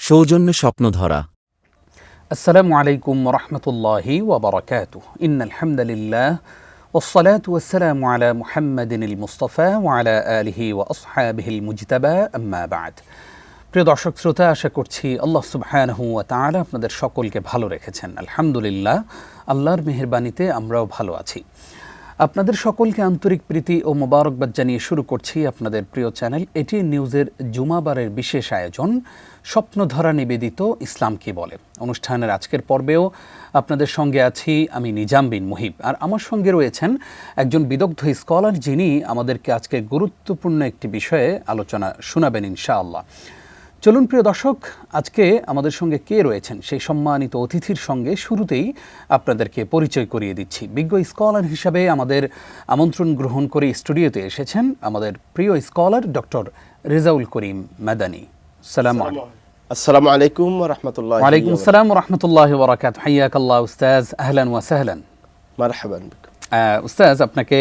সৌজন্যে স্বপ্নধরা। আসসালামু আলাইকুম ওরহমতুল্লাহি ওয়াবারাকাতুহ। ইন্নাল হামদুলিল্লাহ ওয়াসসালাতু ওয়াসসালামু আলা মুহাম্মাদিনিল মুস্তাফা ওয়া আলা আলিহি ওয়া আসহাবিহিল মুজতাবা, আম্মা বা'দ। প্রিয় দর্শক শ্রোতা, আশা করছি আল্লাহ সুবহানাহু ওয়া তাআলা আপনাদের সকলকে ভালো রেখেছেন। আলহামদুলিল্লাহ, আল্লাহর মেহেরবানিতে আমরাও ভালো আছি। আপনাদের সকলকে আন্তরিক প্রীতি ও মোবারকবাদ জানিয়ে শুরু করছি আপনাদের প্রিয় চ্যানেল এটিএন নিউজের জুমাবারের বিশেষ আয়োজন স্বপ্নধরা নিবেদিত ইসলাম কি বলে অনুষ্ঠানের আজকের পর্বেও আপনাদের সঙ্গে আছি আমি নিজাম বিন মুহিব, আর আমার সঙ্গে রয়েছেন একজন বিদগ্ধ স্কলার, যিনি আমাদেরকে আজকে গুরুত্বপূর্ণ একটি বিষয়ে আলোচনা শোনাবেন ইনশাআল্লাহ। চলুন প্রিয় দর্শক, আজকে আমাদের সঙ্গে কে রয়েছেন সেই সম্মানিত অতিথির সঙ্গে শুরুতেই আপনাদেরকে পরিচয় করিয়ে দিচ্ছি। বিজ্ঞ স্কলার হিসাবে আমাদের আমন্ত্রণ গ্রহণ করে স্টুডিওতে এসেছেন আমাদের প্রিয় স্কলার ডক্টর রেজাউল করিম মাদানী। আসসালামু আলাইকুম ওয়া রাহমাতুল্লাহি। ওয়ালাইকুম আসসালাম ওয়া রাহমাতুল্লাহি ওয়া বারাকাতুহু। হাইয়াকাল্লাহ উস্তাজ, আহলান ওয়া সাহলান। মারহাবান বিকুম। উস্তাজ, আপনাকে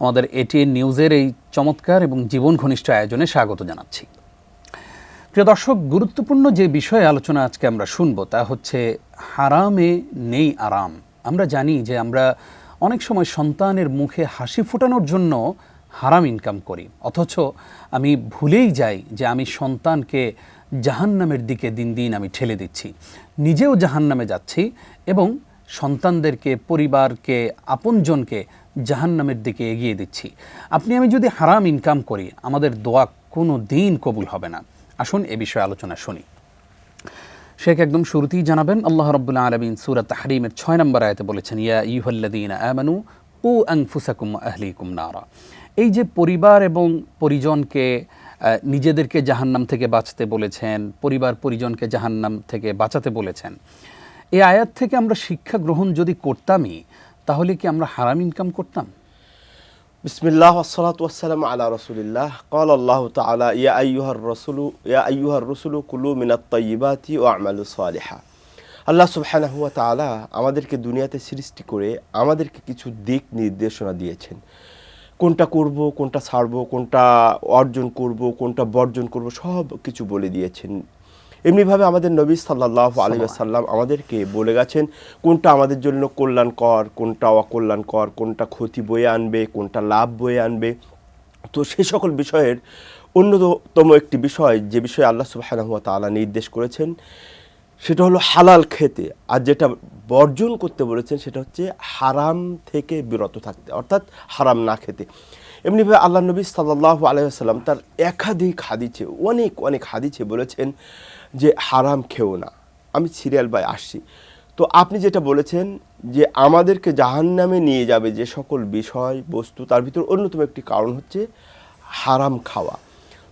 আমাদের এটিএন নিউজের এই চমৎকার এবং জীবন ঘনিষ্ঠ আয়োজনে স্বাগত জানাচ্ছি। প্রিয় দর্শক, গুরুত্বপূর্ণ যে বিষয়ে আলোচনা আজকে আমরা শুনবো তা হচ্ছে হারামে নেই আরাম। আমরা জানি যে আমরা অনেক সময় সন্তানের মুখে হাসি ফোটানোর জন্য হারাম ইনকাম করি, অথচ আমি ভুলেই যাই যে আমি সন্তানকে জাহান্নামের দিকে দিন দিন আমি ঠেলে দিচ্ছি, নিজেও জাহান্নামে যাচ্ছি এবং সন্তানদেরকে, পরিবারকে, আপনজনকে জাহান্নামের দিকে এগিয়ে দিচ্ছি। আপনি আমি যদি হারাম ইনকাম করি, আমাদের দোয়া কোনো দিন কবুল হবে না। আসুন এ বিষয়ে আলোচনা শুনি। শেখ একদম শুরুতেই জানাবেন, আল্লাহ রাব্বুল আলামিন সূরা তাহরীমের 6 নম্বর আয়াতে বলেছেন, ইয়া আইয়ুহাল্লাযীনা আমানু কু আনফুসাকুম ওয়া আহলিকুম নারা। এই যে পরিবার এবং পরিজনকে, নিজেদেরকে জাহান্নাম থেকে বাঁচতে বলেছেন, পরিবার পরিজনকে জাহান্নাম থেকে বাঁচাতে বলেছেন, এই আয়াত থেকে আমরা শিক্ষা গ্রহণ যদি করতামই, তাহলে কি আমরা হারাম ইনকাম করতাম? বিসমিল্লাহ ওয়াসসালাতু ওয়াসসালামু আলা রাসূলিল্লাহ। ক্বালা আল্লাহু তাআলা ইয়া আইয়ুহার রাসূলু কুলু মিনাত তাইয়্যিবাতি ওয়া আমালু সালিহা। আল্লাহ সুবহানাহু ওয়া তাআলা আমাদেরকে দুনিয়াতে সৃষ্টি করে আমাদেরকে কিছু দিক নির্দেশনা দিয়েছেন। কোনটা করব, কোনটা ছাড়ব, কোনটা অর্জন করব, কোনটা বর্জন করব, সব কিছু বলে দিয়েছেন। এমনিভাবে আমাদের নবী সাল্লাল্লাহু আলাইহি ওয়াসাল্লাম আমাদেরকে বলে গেছেন কোনটা আমাদের জন্য কল্যাণকর, কোনটা অকল্যাণকর, কোনটা ক্ষতি বয়ে আনবে, কোনটা লাভ বয়ে আনবে। তো সেই সকল বিষয়ের অন্যতম একটি বিষয়, যে বিষয়ে আল্লাহ সুবহানাহু ওয়া তাআলা নির্দেশ করেছেন, সেটা হলো হালাল খেতে। আর যেটা বর্জন করতে বলেছেন সেটা হচ্ছে হারাম থেকে বিরত থাকতে, অর্থাৎ হারাম না খেতে। এমনিভাবে আল্লাহ নবী সাল্লাল্লাহু আলাইহি ওয়াসাল্লাম তার একাধিক হাদিসে, অনেক হাদিসে বলেছেন যে হারাম খেও না। আমি সিরিয়াল বাই আসছি। তো আপনি যেটা বলেছেন যে আমাদেরকে জাহান্নামে নিয়ে যাবে যে সকল বিষয় বস্তু, তার ভিতর অন্যতম একটি কারণ হচ্ছে হারাম খাওয়া।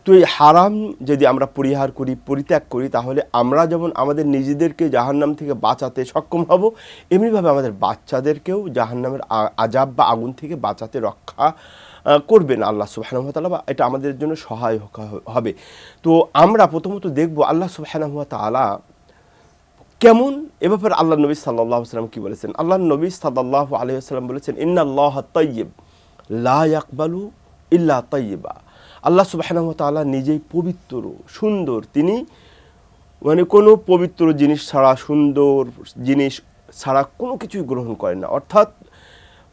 তো এই হারাম যদি আমরা পরিহার করি, পরিত্যাগ করি, তাহলে আমরা যেমন আমাদের নিজেদেরকে জাহান্নাম থেকে বাঁচাতে সক্ষম হব, এমনিভাবে আমাদের বাচ্চাদেরকেও জাহান্নামের আযাব বা আগুন থেকে বাঁচাতে রক্ষা করবেন আল্লাহ সুবহানাহু ওয়া তাআলা, বা এটা আমাদের জন্য সহায়ক হবে। তো আমরা প্রথমত দেখব আল্লাহ সুবহানাহু ওয়া তাআলা কেমন। এ ব্যাপারে আল্লাহ নবী সাল্লাল্লাহু আলাইহি ওয়াসাল্লাম কি বলেছেন? আল্লাহ নবী সাল্লাল্লাহু আলাইহি ওয়াসাল্লাম বলেছেন, ইন্নাল্লাহা তাইয়্যিব লা ইয়াকবালু ইল্লা তাইয়্যিবা। আল্লাহ সুবহানাহু ওয়া তাআলা নিজেই পবিত্র, সুন্দর। তিনি কোনো পবিত্র জিনিস ছাড়া, সুন্দর জিনিস ছাড়া কোনো কিছুই গ্রহণ করেন না, অর্থাৎ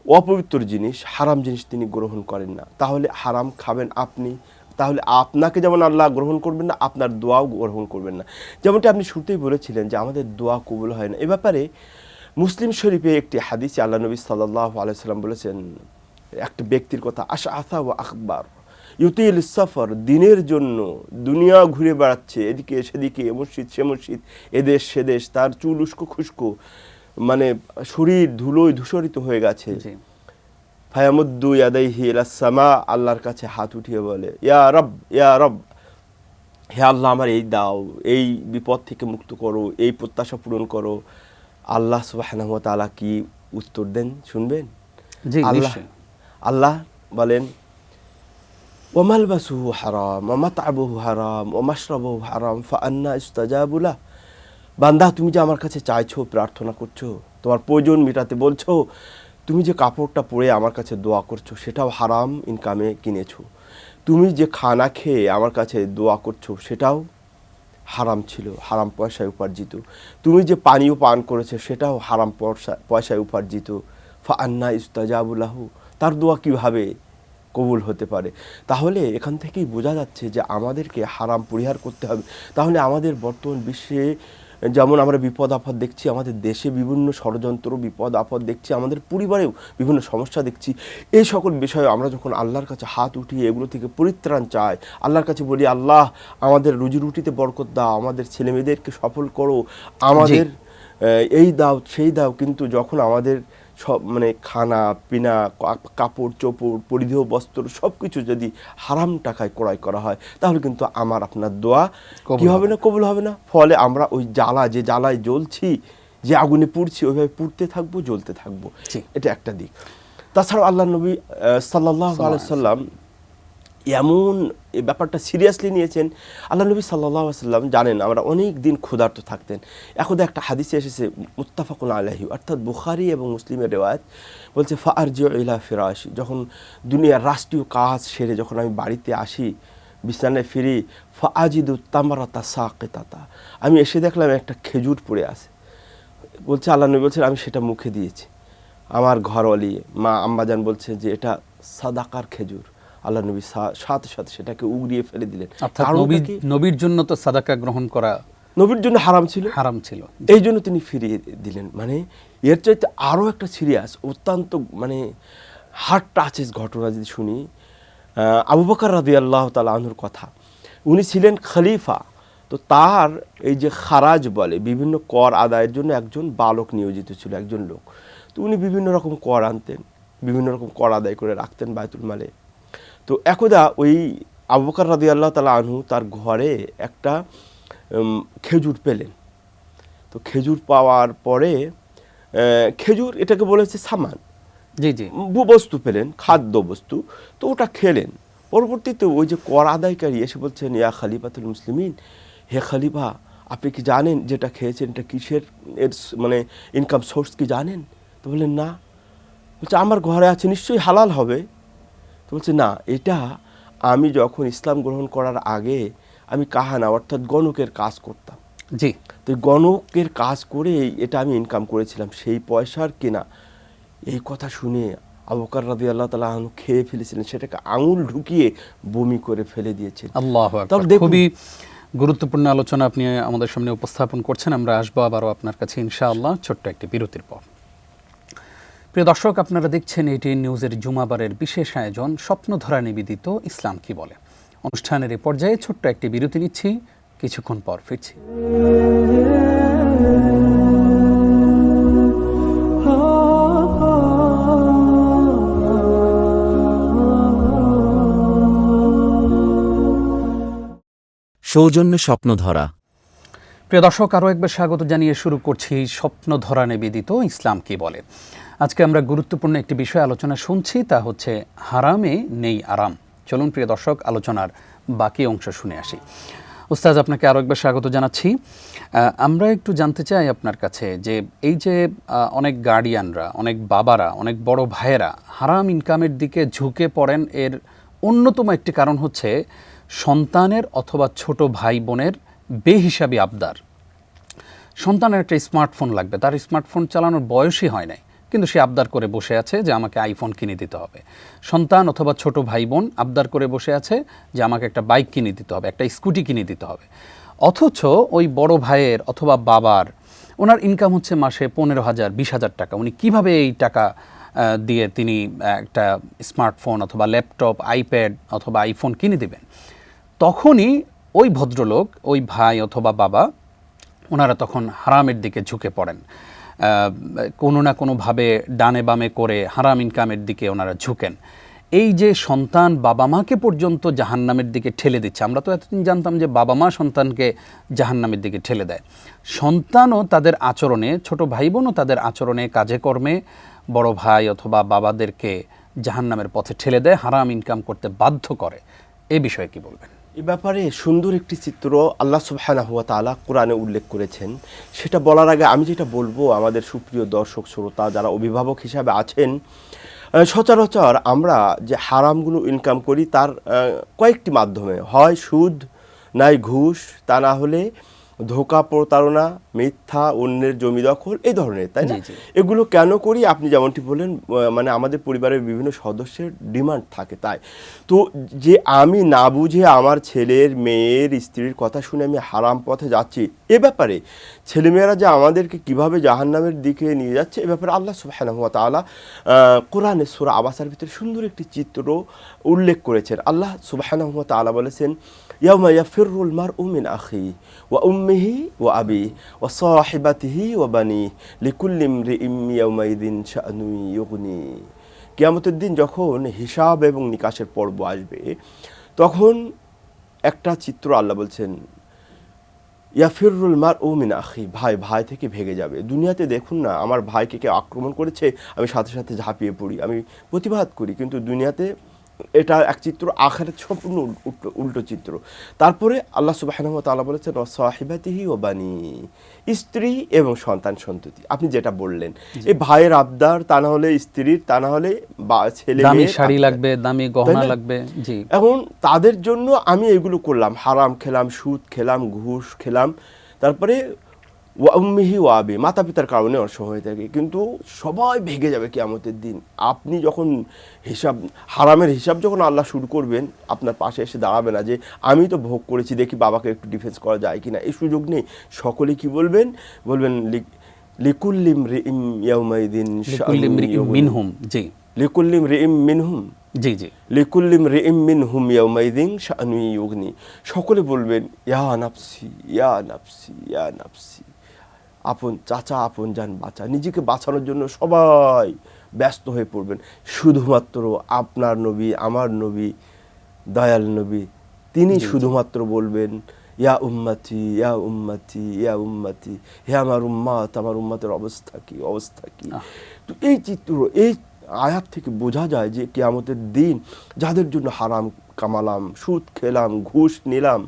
অপবিত্র জিনিস, হারাম জিনিস তিনি গ্রহণ করেন না। তাহলে হারাম খাবেন আপনি, তাহলে আপনাকে যেমন আল্লাহ গ্রহণ করবেন না, আপনার দোয়াও গ্রহণ করবেন না। যেমনটি আপনি শুরুতেই বলেছিলেন যে আমাদের দোয়া কবুল হয় না। এ ব্যাপারে মুসলিম শরীফে একটি হাদিসে আল্লাহ নবী সাল্লাল্লাহু আলাইহি ওয়াসাল্লাম বলেছেন একটা ব্যক্তির কথা, আশআসা ওয়া আখবার ইউতিল সফর, দিনের জন্য দুনিয়া ঘুরে বেড়াচ্ছে, এদিকে সেদিকে, মসজিদ সে মসজিদ, এদেশ সেদেশ, তার চুল উস্কো খুস্কো, মানে শরীর ধুলোয় ধূসরিত হয়ে গেছে। ফায়ামুদ্দু ইয়াদাইহি ইলাস সামা, আল্লাহর কাছে হাত উঠিয়ে বলে, ইয়া রব, ইয়া রব, হে আল্লাহ আমার এই দাও, এই বিপদ থেকে মুক্ত করো, এই প্রত্যাশা পূরণ করো। আল্লাহ সুবহানাহু ওয়া তাআলা কি উত্তর দেন শুনবেন? আল্লাহ বলেন, ওয়া মালবাসুহু হারাম ওয়া মাতআবুহু হারাম ওয়া মাশরাবুহু হারাম ফাআন্না ইস্তাজাবু লাহ। বান্দা, তুমি যে আমার কাছে চাইছো, প্রার্থনা করছো, তোমার প্রয়োজন মেটাতে বলছো, তুমি যে কাপড়টা পরে আমার কাছে দোয়া করছো, সেটাও হারাম ইনকামে কিনেছো। তুমি যে খানা খেয়ে আমার কাছে দোয়া করছো, সেটাও হারাম ছিল, হারাম পয়সায় উপার্জিত। তুমি যে পানীয় পান করেছে সেটাও হারাম পয়সায় উপার্জিত। ফা আন্না ইস্তাজাবুলাহু, তার দোয়া কীভাবে কবুল হতে পারে? তাহলে এখান থেকেই বোঝা যাচ্ছে যে আমাদেরকে হারাম পরিহার করতে হবে। তাহলে আমাদের বর্তমান বিশ্বে যেমন আমরা বিপদ আপদ দেখছি, আমাদের দেশে বিভিন্ন ষড়যন্ত্র বিপদ আপদ দেখছি, আমাদের পরিবারেও বিভিন্ন সমস্যা দেখছি, এই সকল বিষয়ে আমরা যখন আল্লাহর কাছে হাত উঠিয়ে এগুলো থেকে পরিত্রাণ চাই, আল্লাহর কাছে বলি আল্লাহ আমাদের রুজি রুটিতে বরকত দাও, আমাদের ছেলে মেয়েদেরকে সফল করো, আমাদের এই দাও সেই দাও, কিন্তু যখন আমাদের সব মানে খানা পিনা কাপড় চোপড় পরিধেয় বস্ত্র সব কিছু যদি হারাম টাকায় ক্রয় করা হয়, তাহলে কিন্তু আমার আপনার দোয়া কি হবে না, কবুল হবে না। ফলে আমরা ওই যে জ্বালায় জ্বলছি, যে আগুনে পুড়ছি, ওইভাবে পুড়তে থাকবো, জ্বলতে থাকবো। এটা একটা দিক। তাছাড়াও আল্লাহ নবী সাল্লাল্লাহু আলাইহি সাল্লাম এমন এই ব্যাপারটা সিরিয়াসলি নিয়েছেন। আল্লাহ নবী সাল্লাল্লাহু আলাইহি সাল্লাম জানেন আমরা অনেক দিন ক্ষুধার্ত থাকতেন। একদা একটা হাদিসে এসেছে মুত্তাফাকুন আলাইহি, অর্থাৎ বুখারী এবং মুসলিমের রিওয়ায়াত, বলছে ফাআরজিউ ইলা ফিরাশি, যখন দুনিয়ার রাষ্ট্রীয় কাজ সেরে যখন আমি বাড়িতে আসি, বিছানায় ফিরি, ফাআজিদু তামারাতা সাকিতাতা, আমি এসে দেখলাম একটা খেজুর পড়ে আছে। বলছে আল্লাহ নবী বলছেন আমি সেটা মুখে দিয়েছি। আমার ঘরওয়ালি মা আম্মাজান বলছে যে এটা সাদাকার খেজুর। আল্লাহ নবী সাথে সাথে সেটাকে উগড়িয়ে ফেলে দিলেন। নবীর জন্য তো সাদাকা গ্রহণ করা নবীর জন্য হারাম ছিল, এই জন্য তিনি ফিরিয়ে দিলেন। মানে এর চাইতে আরও একটা সিরিয়াস অত্যন্ত মানে হার্ট টাচেস ঘটনা যদি শুনি, আবু বকর রাদিয়াল্লাহু তাআলা আনহুর কথা। উনি ছিলেন খলিফা, তো তার এই যে খারাজ বলে বিভিন্ন কর আদায়ের জন্য একজন বালক নিয়োজিত ছিল, একজন লোক। তো উনি বিভিন্ন রকম কর আনতেন, বিভিন্ন রকম কর আদায় করে রাখতেন বায়তুল মালে। তো একদা ওই আবু বকর রাদিয়াল্লাহু তাআলা আনহু তার ঘরে একটা খেজুর পেলেন। তো খেজুর পাওয়ার পরে খেজুর এটাকে বলেছে সামান, বস্তু পেলেন, খাদ্য বস্তু। তো ওটা খেলেন। পরবর্তীতে ওই যে কর আদায়কারী এসে বলছেন ইয়া খলিফাতুল মুসলিমিন, হে খলিফা আপনি কি জানেন যেটা খেয়েছেন এটা কিসের, এর মানে ইনকাম সোর্স কি জানেন? তো বললেন না। বলছে আমার ঘরে আছে, নিশ্চয়ই হালাল হবে। তো বলছে না, এটা আমি যখন ইসলাম গ্রহণ করার আগে আমি কাহানা অর্থাৎ গণকের কাজ করতাম, তো গণকের কাজ করে এটা আমি ইনকাম করেছিলাম, সেই পয়সার কেনা। এই কথা শুনে আবু বকর রাদিয়াল্লাহু তাআলা আনহু খেয়ে ফেলেছিলেন, সেটাকে আঙুল ঢুকিয়ে বমি করে ফেলে দিয়েছেন। আল্লাহু আকবার। খুবই গুরুত্বপূর্ণ আলোচনা আপনি আমাদের সামনে উপস্থাপন করছেন। আমরা আসবো আবারও আপনার কাছে ইনশাআল্লাহ ছোট্ট একটি বিরতির পর। প্রিয় দর্শক, আপনারা দেখছেন এটিএন নিউজের জুমাবারের বিশেষ আয়োজন স্বপ্নধরা নিবেদিত ইসলাম কি বলে। অনুষ্ঠানের এই পর্যায়ে ছোট্ট একটি বিরতি নিচ্ছি, কিছুক্ষণ পর ফিরছি। সৌজন্যে স্বপ্নধরা। প্রিয় দর্শক, আরও একবার স্বাগত জানিয়ে শুরু করছি স্বপ্নধরা নিবেদিত ইসলাম কি বলে। আজকে আমরা গুরুত্বপূর্ণ একটি বিষয় আলোচনা শুনছি, তা হচ্ছে হারামে নেই আরাম। চলুন প্রিয় দর্শক আলোচনার বাকি অংশ শুনে আসি। উস্তাজ, আপনাকে আরও একবার স্বাগত জানাচ্ছি। আমরা একটু জানতে চাই আপনার কাছে যে এই যে অনেক গার্ডিয়ানরা, অনেক বাবারা, অনেক বড় ভাইয়েরা হারাম ইনকামের দিকে ঝুঁকে পড়েন, এর অন্যতম একটি কারণ হচ্ছে সন্তানের অথবা ছোট ভাই বোনের বেহিসাবি আবদার। সন্তানের একটা স্মার্টফোন লাগবে, তার স্মার্টফোন চালানোর বয়সই হয় নাই, কিন্তু সে আবদার করে বসে আছে যে আমাকে আইফোন কিনে দিতে হবে। সন্তান অথবা ছোট ভাই বোন আবদার করে বসে আছে যে আমাকে একটা বাইক কিনে দিতে হবে, একটা স্কুটি কিনে দিতে হবে। অথচ ওই বড় ভাইয়ের অথবা বাবার ওনার ইনকাম হচ্ছে মাসে 15,000 20,000 টাকা। উনি কিভাবে এই টাকা দিয়ে তিনি একটা স্মার্টফোন অথবা ল্যাপটপ, আইপ্যাড অথবা আইফোন কিনে দেবেন? তখনই ওই ভদ্রলোক, ওই ভাই অথবা বাবা, ওনারা তখন হারামের দিকে ঝুঁকে পড়েন। কোনো না কোনোভাবে ডানে বামে করে হারাম ইনকামের দিকে ওনারা ঝুঁকেন। এই যে সন্তান বাবা মাকে পর্যন্ত জাহান্নামের দিকে ঠেলে দিচ্ছে। আমরা তো এতদিন জানতাম যে বাবা মা সন্তানকে জাহান্নামের দিকে ঠেলে দেয়। সন্তানও তাদের আচরণে, ছোট ভাই বোনও তাদের আচরণে, কাজে কর্মে বড় ভাই অথবা বাবাদেরকে জাহান্নামের পথে ঠেলে দেয়, হারাম ইনকাম করতে বাধ্য করে। এই বিষয়ে কি বলবেন? এ ব্যাপারে সুন্দর একটি চিত্র আল্লাহ সুবহানাহু ওয়া তাআলা কোরআনে উল্লেখ করেছেন। সেটা বলার আগে আমি যেটা বলবো, আমাদের সুপ্রিয় দর্শক শ্রোতা যারা অভিভাবক হিসাবে আছেন, সচরাচর আমরা যে হারামগুলো ইনকাম করি তার কয়েকটি মাধ্যমে, হয় সুদ, নাই ঘুষ, তা না হলে ধোঁকা, প্রতারণা, মিথ্যা, অন্যের জমি দখল, এই ধরনের, তাই না? এগুলো কেন করি? আপনি যেমনটি বললেন, মানে আমাদের পরিবারের বিভিন্ন সদস্যের ডিমান্ড থাকে, তাই তো যে আমি না বুঝে আমার ছেলের, মেয়ের, স্ত্রীর কথা শুনে আমি হারাম পথে যাচ্ছি, এ ব্যাপারে ছেলেমেয়েরা যে আমাদেরকে কিভাবে জাহান্নামের দিকে নিয়ে যাচ্ছে, এ ব্যাপারে আল্লাহ সুবহানাহু ওয়া তাআলা কোরআনে সূরা আবাসার ভিতরে সুন্দর একটি চিত্র উল্লেখ করেছেন। আল্লাহ সুবহানাহু ওয়া তাআলা বলেছেন, ইয়াউমা ইয়াফিরুল মারউ মিন আখিহি ওয়া উম্মিহি ওয়া আবিহি ওয়া সাহিবাতিহি ওয়া বানিহি লিকুল্লি ইমরিইম ইয়াউমাইযিন শাআনুন ইউগনি। কিয়ামতের দিন যখন হিসাব এবং নিকাশের পর্ব আসবে, তখন একটা চিত্র আল্লাহ বলছেন, ইয়াফিরুল মারউ মিন আখি, ভাই ভাই থেকে ভেগে যাবে। দুনিয়াতে দেখুন না, আমার ভাইকে কেউ আক্রমণ করেছে, আমি সাথে সাথে ঝাঁপিয়ে পড়ি, আমি প্রতিবাদ করি, কিন্তু দুনিয়াতে এটা এক চিত্র, আখিরাত সম্পূর্ণ উল্টো চিত্র। তারপরে আল্লাহ সুবহানাহু ওয়া তাআলা বলেছেন, ওয়া সাহিবাতিহি ওয়া বানি, স্ত্রী এবং সন্তান সন্ততি। আপনি যেটা বললেন, এই ভাইয়ের আবদার, তা না হলে স্ত্রীর, তা না হলে ছেলে দামি শাড়ি লাগবে, দামি গহনা লাগবে, জি। এখন তাদের জন্য আমি এগুলো করলাম, হারাম খেলাম, সুদ খেলাম, ঘুষ খেলাম, তারপরে ওয়া উম্মিহি ওয়া আবি, মাতা পিতার কারণে অসহ হয়ে থাকে, কিন্তু সবাই ভেগে যাবে কিয়ামতের দিন। আপনি যখন হিসাব, হারামের হিসাব যখন আল্লাহ শুরু করবেন, আপনার পাশে এসে দাঁড়াবে না যে আমি তো ভোগ করেছি, দেখি বাবাকে একটু ডিফেন্স করা যায় কিনা, এই সুযোগ নেই। সকলে কি বলবেন? বলবেন লিকুল্লি ইমরিইম ইয়াউমাইযিন শাআনুন মিনহুম, জি, লিকুল্লি ইমরিইম মিনহুম, জি জি, লিকুল্লি ইমরিইম মিনহুম ইয়াউমাইযিন শাআনুন ইউগনি। সকলে বলবেন, ইয়া নাফসি ইয়া নাফসি ইয়া নাফসি, আপন চাচা, আপন জান বাঁচা, নিজেকে বাঁচানোর জন্য সবাই ব্যস্ত হয়ে পড়বেন। শুধুমাত্র আপনার নবী, আমার নবী, দয়াল নবী, তিনি শুধুমাত্র বলবেন, ইয়া উম্মতি ইয়া উম্মতি ইয়া উম্মতি, হে আমার উম্মত, আমার উম্মতের অবস্থা কি, অবস্থা কি। তো এই চিত্র, এই আয়াত থেকে বোঝা যায় যে কিয়ামতের দিন যাদের জন্য হারাম কামালাম, সুদ খেলাম, ঘুষ নিলাম,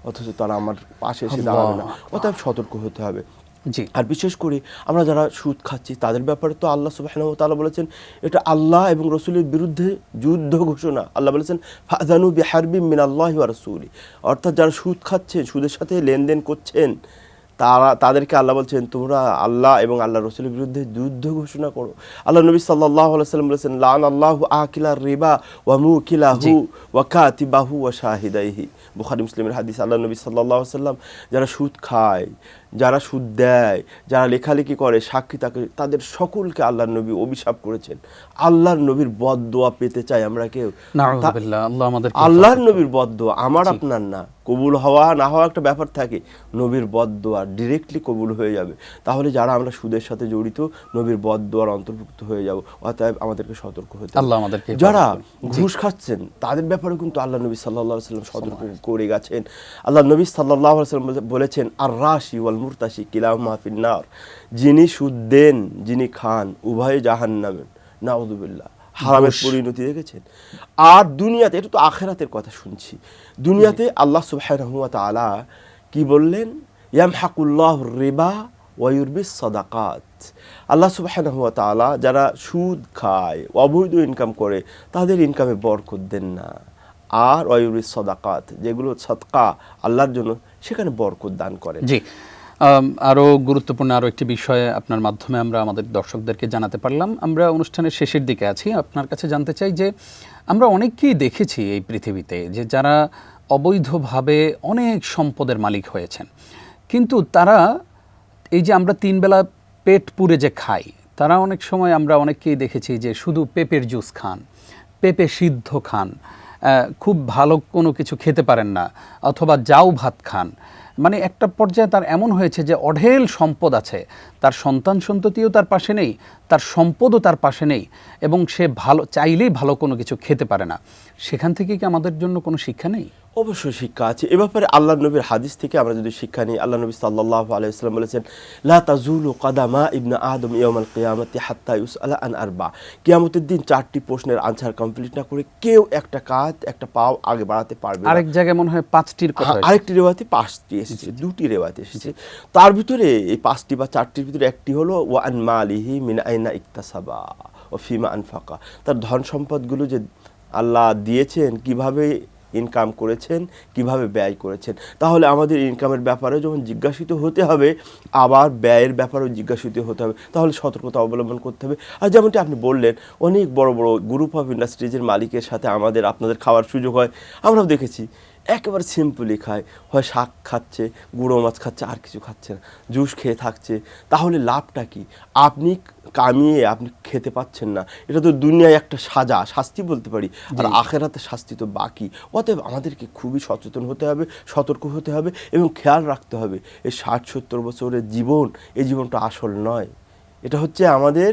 অথচ তারা আমার পাশে এসে দাঁড়াবে না, অতএব সতর্ক হতে হবে। আর বিশেষ করে আমরা যারা সুদ খাচ্ছি, তাদের ব্যাপারে তো আল্লাহ সুবহানাহু ওয়া তাআলা বলেছেন, এটা আল্লাহ এবং রাসূলের বিরুদ্ধে যুদ্ধ ঘোষণা। আল্লাহ বলেছেন, ফাযানু বিহারবিম মিনাল্লাহি ওয়া রাসূলি, অর্থাৎ যারা সুদ খাচ্ছে, সুদের সাথে লেনদেন করছেন, তাদেরকে আল্লাহ বলছেন, তোমরা আল্লাহ এবং আল্লাহ রাসূলের বিরুদ্ধে যুদ্ধ ঘোষণা করো। আল্লাহ নবী সাল্লাল্লাহু আলাইহি ওয়াসাল্লাম বলেছেন, লানাল্লাহু আকিলার রিবা ওয়া মুকিলাহু ওয়া কাতিবাহু ওয়া শাহিদাইহি। বুখারী মুসলিমের হাদিস। আল্লাহ নবী সাল্লাল্লাহু আলাইহি ওয়াসাল্লাম, যারা সুদ খায়, যারা সুদ দেয়, যারা লেখালেখি করে, সাক্ষী থাকে, তাদের সকলকে আল্লাহর নবী অভিশাপ করেছেন। আল্লাহর নবীর বদদোয়া পেতে চাই আমরা কেউ? আল্লাহর নবীর বদদোয়া, আমার আপনার না। কবুল হওয়া না হওয়া একটা ব্যাপার থাকে, নবীর বদদোয়া ডিরেক্টলি কবুল হয়ে যাবে। তাহলে যারা আমরা সুদের সাথে জড়িত, নবীর বদদোয়ার অন্তর্ভুক্ত হয়ে যাব। অতএব আমাদেরকে সতর্ক হতে হবে। যারা ঘুষ খাচ্ছেন, তাদের ব্যাপারে কিন্তু আল্লাহ নবী সাল্লাল্লাহু আলাইহি ওয়াসাল্লাম সতর্ক করে গেছেন। আল্লাহ নবী সাল্লাল্লাহু আলাইহি ওয়াসাল্লাম বলেছেন, আর রাশি ওয়াল মুরতাশি কিলাহুমা ফিন্নার, যিনি সুদ দেন, যিনি খান, উভয়ে জাহান্নামে। নাউযুবিল্লাহ। হারামের পরিণতি দেখেছেন। আর দুনিয়াতে, এটা তো আখিরাতের কথা শুনছি, দুনিয়াতে আল্লাহ সুবহানাহু ওয়া তাআলা কি বললেন? ইয়ামহাকুল্লাহুর রিবা ওয়া ইউরবিস সাদাকাত। আল্লাহ সুবহানাহু ওয়া তাআলা যারা সুদ খায়, অবৈধ ইনকাম করে, তাদের ইনকামে বরকত দেন না। আর ওয়া ইউরবিস সাদাকাত, যেগুলো সাদকা আল্লাহর জন্য, সেখানে বরকত দান করেন। জি, আরও গুরুত্বপূর্ণ আরও একটি বিষয় আপনার মাধ্যমে আমরা আমাদের দর্শকদেরকে জানাতে পারলাম। আমরা অনুষ্ঠানের শেষের দিকে আছি। আপনার কাছে জানতে চাই যে আমরা অনেককেই দেখেছি এই পৃথিবীতে যে যারা অবৈধভাবে অনেক সম্পদের মালিক হয়েছেন, কিন্তু তারা এই যে আমরা তিন বেলা পেট পুরে যে খাই, তারা অনেক সময় আমরা অনেককেই দেখেছি যে শুধু পেঁপের জুস খান, পেঁপে সিদ্ধ খান, খুব ভালো কোনো কিছু খেতে পারেন না, অথবা জাউ ভাত খান। মানে একটা পর্যায়ে তার এমন হয়েছে যে অঢেল সম্পদ আছে, তার সন্তান সন্ততিও তার পাশে নেই, তার সম্পদও তার পাশে নেই, এবং সে ভালো চাইলেই ভালো কোনো কিছু খেতে পারে না। সেখান থেকে কি আমাদের জন্য কোনো শিক্ষা নেই? অবশ্যই শিক্ষা আছে। এ ব্যাপারে আল্লাহ নবীর হাদিস থেকে আমরা যদি শিক্ষা নিই, আল্লাহ নবী সাল্লাল্লাহু আলাইহি ওয়াসাল্লাম বলেছেন, লা তাজুলু কাদামা ইবনে আদম ইয়াউমাল কিয়ামাতি হাত্তা ইউসআলা আন আরবা। কিয়ামতের দিন চারটি প্রশ্নের আনসার কমপ্লিট না করে কেউ একটা কাঁধ, একটা পাও আগে বাড়াতে পারবে না। আরেক জায়গায় মনে হয় 5টির কথা, আরেকটি রিওয়ায়াতে 5টি এসেছে, 2টি রিওয়ায়াতে এসেছে। তার ভিতরে এই 5টি বা 4টির ভিতরে একটি হলো ওয়া আন মালিহি মিন আইনা ইকতাসাবা ওয়া ফিমা আনফাকা। তার ধন সম্পদগুলো যে আল্লাহ দিয়েছেন, কিভাবে ইনকাম করেছেন, কিভাবে ব্যয় করেছেন। তাহলে আমাদের ইনকামের ব্যাপারে যখন জিজ্ঞাসিত হতে হবে, আবার ব্যয়ের ব্যাপারেও জিজ্ঞাসিত হতে হবে, তাহলে সতর্কতা অবলম্বন করতে হবে। আর যেমনটি আপনি বললেন, অনেক বড় বড় গ্রুপ অফ ইন্ডাস্ট্রিজের মালিকের সাথে আপনাদের খাওয়ার সুযোগ হয়। আমরাও দেখেছি একেবারে সিম্পলি খায়, হয় শাক খাচ্ছে, গুঁড়ো মাছ খাচ্ছে, আর কিছু খাচ্ছে না, জুস খেয়ে থাকছে। তাহলে লাভটা কি? আপনি কামিয়ে আপনি খেতে পাচ্ছেন না, এটা তো দুনিয়ায় একটা শাস্তি বলতে পারি, আর আখেরাতে শাস্তি তো বাকি। অতএব আমাদেরকে খুবই সচেতন হতে হবে, সতর্ক হতে হবে এবং খেয়াল রাখতে হবে এই 60-70 বছরের জীবন, এই জীবনটা আসল নয়। এটা হচ্ছে আমাদের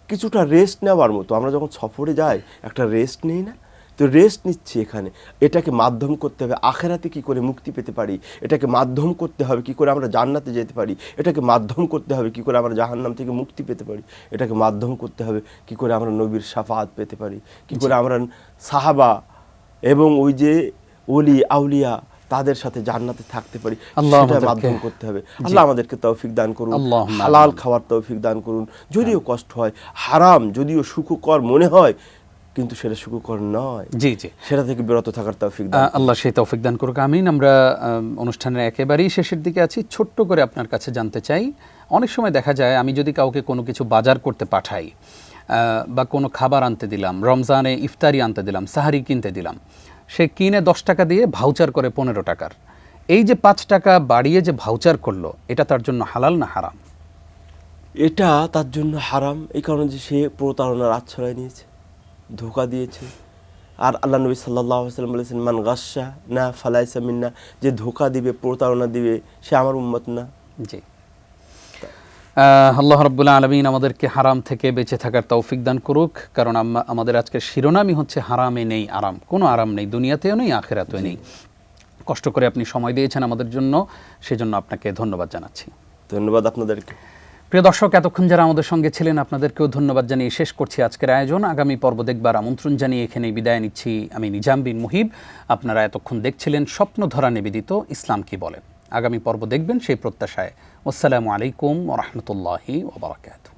কিছুটা রেস্ট নেওয়ার মতো। আমরা যখন সফরে যাই একটা রেস্ট নিই না, তো রেস্ট নিচ্ছি এখানে, এটাকে মাধ্যম করতে হবে আখেরাতে কি করে মুক্তি পেতে পারি, এটাকে মাধ্যম করতে হবে কি করে আমরা জান্নাতে যেতে পারি, এটাকে মাধ্যম করতে হবে কি করে আমরা জাহান্নাম থেকে মুক্তি পেতে পারি, এটাকে মাধ্যম করতে হবে কি করে আমরা নবীর শাফাআত পেতে পারি, কি করে আমরা সাহাবা এবং ওই যে ওলি আউলিয়া তাদের সাথে জান্নাতে থাকতে পারি, সেটা মাধ্যম করতে হবে। আল্লাহ আমাদেরকে তৌফিক দান করুন, হালাল খাওয়ার তৌফিক দান করুন। যদিও কষ্ট হয়, হারাম যদিও সুখকর মনে হয়, কিন্তু সেটা সুখকর নয়, জি জি, সেটা থেকে বিরত থাকার তৌফিক দান করুন। আল্লাহ সেই তৌফিক দান করুক, আমিন। আমরা অনুষ্ঠানের একেবারেই শেষের দিকে আছি। ছোট্ট করে আপনার কাছে জানতে চাই, অনেক সময় দেখা যায় আমি যদি কাউকে কোনো কিছু বাজার করতে পাঠাই বা কোনো খাবার আনতে দিলাম, রমজানে ইফতারি আনতে দিলাম, সাহারি কিনতে দিলাম, সে কিনে 10 টাকা দিয়ে ভাউচার করে 15 টাকার। এই যে 5 টাকা বাড়িয়ে যে ভাউচার করলো, এটা তার জন্য হালাল না হারাম? এটা তার জন্য হারাম, এই কারণে যে সে প্রতারণার আশ্রয় নিয়েছে, ধোঁকা দিয়েছে। আর আল্লাহ নবী সাল্লাল্লাহু আলাইহি ওয়াসাল্লাম বলেছেন, মান গাশশা না ফালাইসা মিন্না, যে ধোঁকা দিবে, প্রতারণা দিবে, সে আমার উম্মত না। জি, আল্লাহ রাব্বুল আলামিন আমাদেরকে হারাম থেকে বেঁচে থাকার তৌফিক দান করুক। কারণ আমাদের আজকের শিরোনামই হচ্ছে হারামে নেই আরাম। কোনো আরাম নেই, দুনিয়াতেও নেই, আখিরাতেও নেই। কষ্ট করে আপনি সময় দিয়েছেন আমাদের জন্য, সেজন্য আপনাকে ধন্যবাদ জানাচ্ছি। ধন্যবাদ আপনাদেরকে। প্রিয় দর্শক, এতক্ষণ যারা আমাদের সঙ্গে ছিলেন আপনাদেরকেও ধন্যবাদ জানিয়ে শেষ করছি আজকের আয়োজন। আগামী পর্ব দেখবার আমন্ত্রণ জানিয়ে এখানেই বিদায় নিচ্ছি আমি নিজাম বিন মুহিব। আপনারা এতক্ষণ দেখছিলেন স্বপ্নধরা নিবেদিত ইসলাম কি বলে। আগামী পর্ব দেখবেন সেই প্রত্যাশায়। আসসালামু আলাইকুম ওয়া রাহমাতুল্লাহি ওয়া বারাকাতুহু।